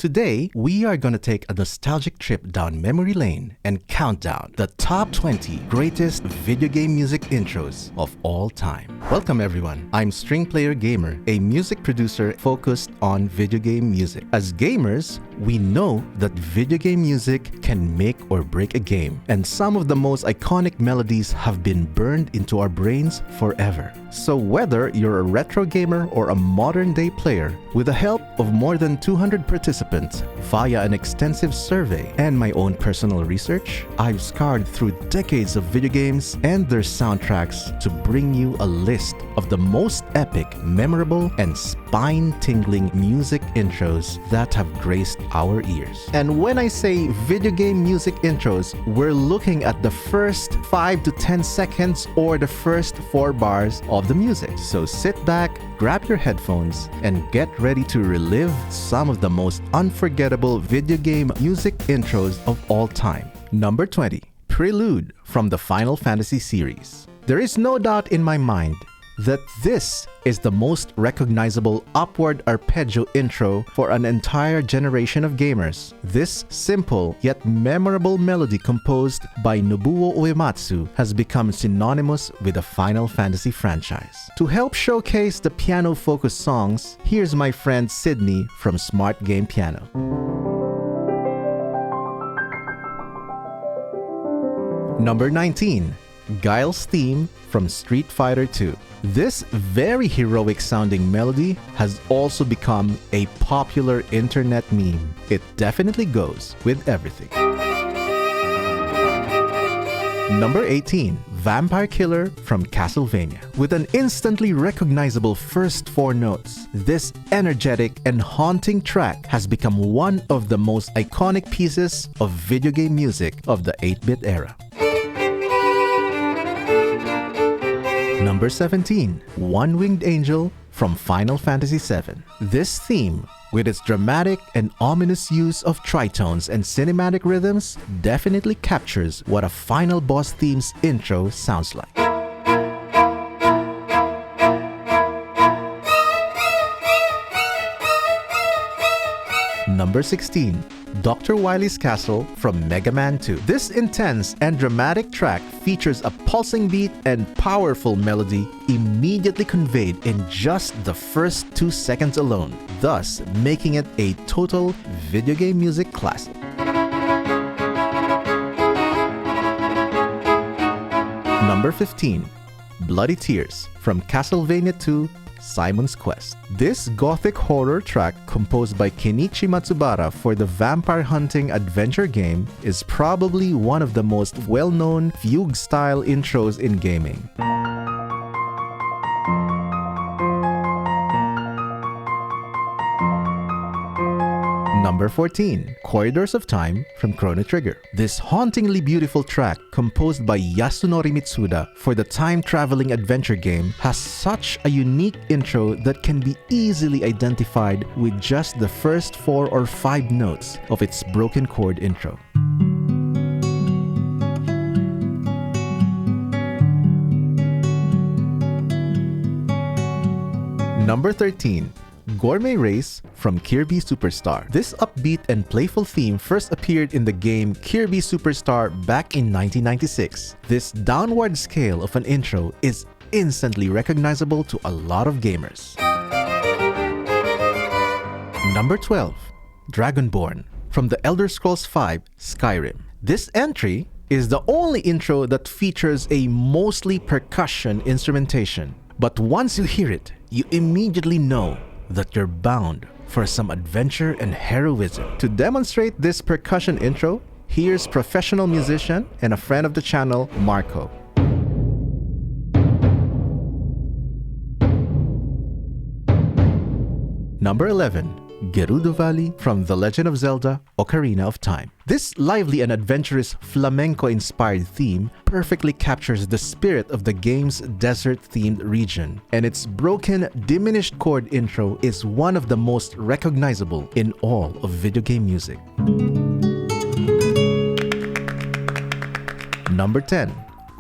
Today, we are going to take a nostalgic trip down memory lane and count down the top 20 greatest video game music intros of all time. Welcome everyone, I'm String Player Gamer, a music producer focused on video game music. As gamers, we know that video game music can make or break a game, and some of the most iconic melodies have been burned into our brains forever. So whether you're a retro gamer or a modern day player, with the help of more than 200 participants via an extensive survey and my own personal research, I've scoured through decades of video games and their soundtracks to bring you a list of the most epic, memorable, and spine-tingling music intros that have graced our ears. And when I say video game music intros, we're looking at the first 5 to 10 seconds or the first 4 bars of the music. So sit back, grab your headphones, and get ready to relive some of the most unforgettable video game music intros of all time. Number 20. Prelude from the Final Fantasy series. There is no doubt in my mind that this is the most recognizable upward arpeggio intro for an entire generation of gamers. This simple yet memorable melody composed by Nobuo Uematsu has become synonymous with the Final Fantasy franchise. To help showcase the piano-focused songs, here's my friend Sydney from Smart Game Piano. Number 19. Guile's theme from Street Fighter 2. This very heroic sounding melody has also become a popular internet meme. It definitely goes with everything. Number 18. Vampire Killer from Castlevania. With an instantly recognizable first 4 notes, this energetic and haunting track has become one of the most iconic pieces of video game music of the 8-bit era. Number 17. One-Winged Angel from Final Fantasy VII. This theme, with its dramatic and ominous use of tritones and cinematic rhythms, definitely captures what a final boss theme's intro sounds like. Number 16. Dr. Wily's Castle from Mega Man 2. This intense and dramatic track features a pulsing beat and powerful melody immediately conveyed in just the first 2 seconds alone, thus making it a total video game music classic. Number 15. Bloody Tears from Castlevania 2 Simon's Quest. This gothic horror track, composed by Kenichi Matsubara for the vampire hunting adventure game, is probably one of the most well-known fugue-style intros in gaming. Number 14. Corridors of Time from Chrono Trigger. This hauntingly beautiful track, composed by Yasunori Mitsuda for the time-traveling adventure game, has such a unique intro that can be easily identified with just the first 4 or 5 notes of its broken chord intro. Number 13. Gourmet Race from Kirby Superstar. This upbeat and playful theme first appeared in the game Kirby Superstar back in 1996. This downward scale of an intro is instantly recognizable to a lot of gamers. Number 12. Dragonborn from The Elder Scrolls V Skyrim. This entry is the only intro that features a mostly percussion instrumentation. But once you hear it, you immediately know that you're bound for some adventure and heroism. To demonstrate this percussion intro, here's professional musician and a friend of the channel, Marco. Number 11. Gerudo Valley from The Legend of Zelda Ocarina of Time. This lively and adventurous flamenco-inspired theme perfectly captures the spirit of the game's desert-themed region, and its broken, diminished chord intro is one of the most recognizable in all of video game music. Number 10.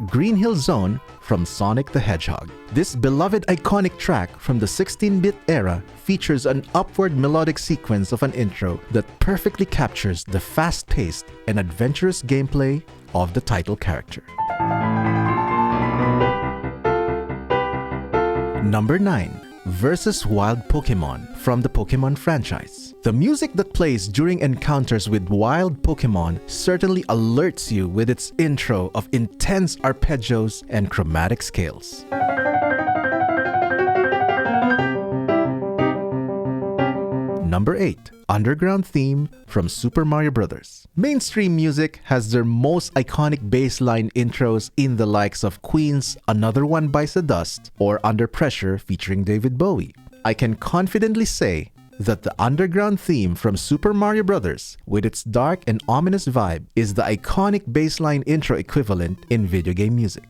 Green Hill Zone from Sonic the Hedgehog. This beloved iconic track from the 16-bit era features an upward melodic sequence of an intro that perfectly captures the fast-paced and adventurous gameplay of the title character. Number 9. Versus Wild Pokémon from the Pokémon franchise. The music that plays during encounters with wild Pokémon certainly alerts you with its intro of intense arpeggios and chromatic scales. Number 8. Underground Theme from Super Mario Bros. Mainstream music has their most iconic bassline intros in the likes of Queen's Another One Bites the Dust or Under Pressure featuring David Bowie. I can confidently say that the underground theme from Super Mario Bros. With its dark and ominous vibe is the iconic bassline intro equivalent in video game music.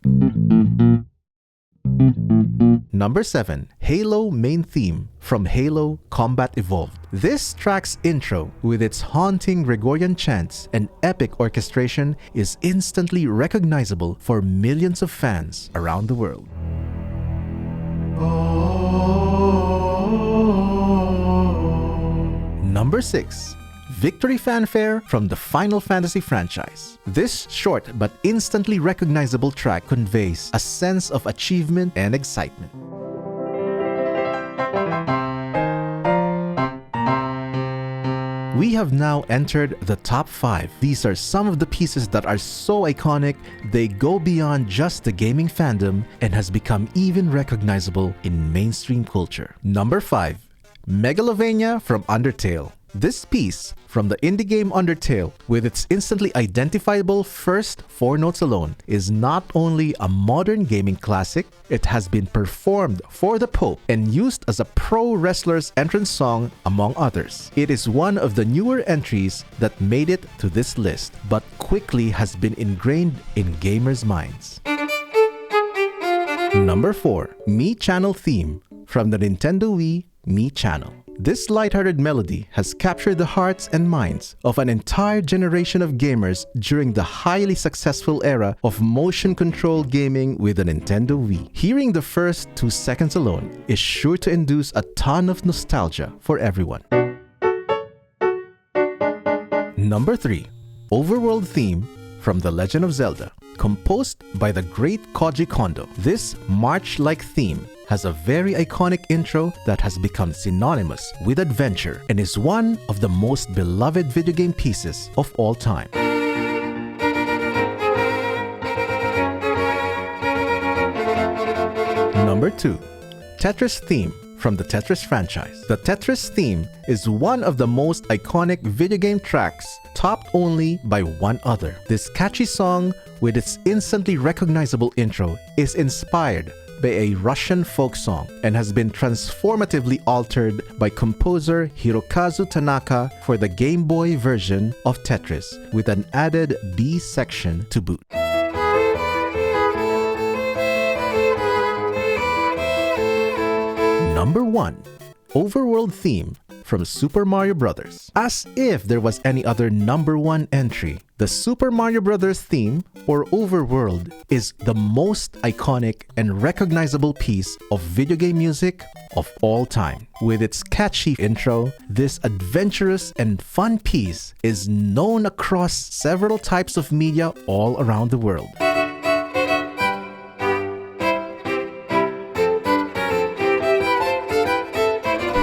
Number 7. Halo Main Theme from Halo Combat Evolved. This track's intro, with its haunting Gregorian chants and epic orchestration, is instantly recognizable for millions of fans around the world. Number 6. Victory Fanfare from the Final Fantasy franchise. This short but instantly recognizable track conveys a sense of achievement and excitement. We have now entered the top 5. These are some of the pieces that are so iconic, they go beyond just the gaming fandom and has become even recognizable in mainstream culture. Number 5. Megalovania from Undertale. This piece from the indie game Undertale, with its instantly identifiable first 4 notes alone, is not only a modern gaming classic, it has been performed for the Pope and used as a pro wrestler's entrance song, among others. It is one of the newer entries that made it to this list, but quickly has been ingrained in gamers' minds. Number 4. Mi Channel Theme from the Nintendo Wii Mi Channel. This lighthearted melody has captured the hearts and minds of an entire generation of gamers during the highly successful era of motion control gaming with the Nintendo Wii. Hearing the first 2 seconds alone is sure to induce a ton of nostalgia for everyone. Number 3. Overworld Theme from The Legend of Zelda. Composed by the great Koji Kondo, this march-like theme has a very iconic intro that has become synonymous with adventure and is one of the most beloved video game pieces of all time. Number 2. Tetris Theme from the Tetris franchise. The Tetris theme is one of the most iconic video game tracks, topped only by one other. This catchy song, with its instantly recognizable intro, is inspired by a Russian folk song and has been transformatively altered by composer Hirokazu Tanaka for the Game Boy version of Tetris, with an added B section to boot. Number 1. Overworld Theme from Super Mario Bros. As if there was any other number 1 entry, the Super Mario Bros. Theme, or Overworld, is the most iconic and recognizable piece of video game music of all time. With its catchy intro, this adventurous and fun piece is known across several types of media all around the world.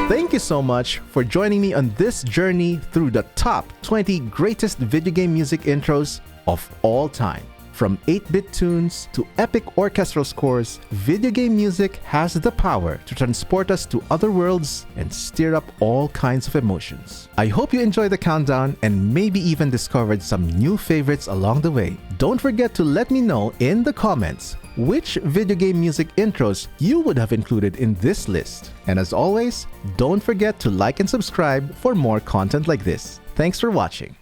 Thank you so much for joining me on this journey through the top 20 greatest video game music intros of all time. From 8-bit tunes to epic orchestral scores, video game music has the power to transport us to other worlds and stir up all kinds of emotions. I hope you enjoyed the countdown and maybe even discovered some new favorites along the way. Don't forget to let me know in the comments which video game music intros you would have included in this list. And as always, don't forget to like and subscribe for more content like this. Thanks for watching.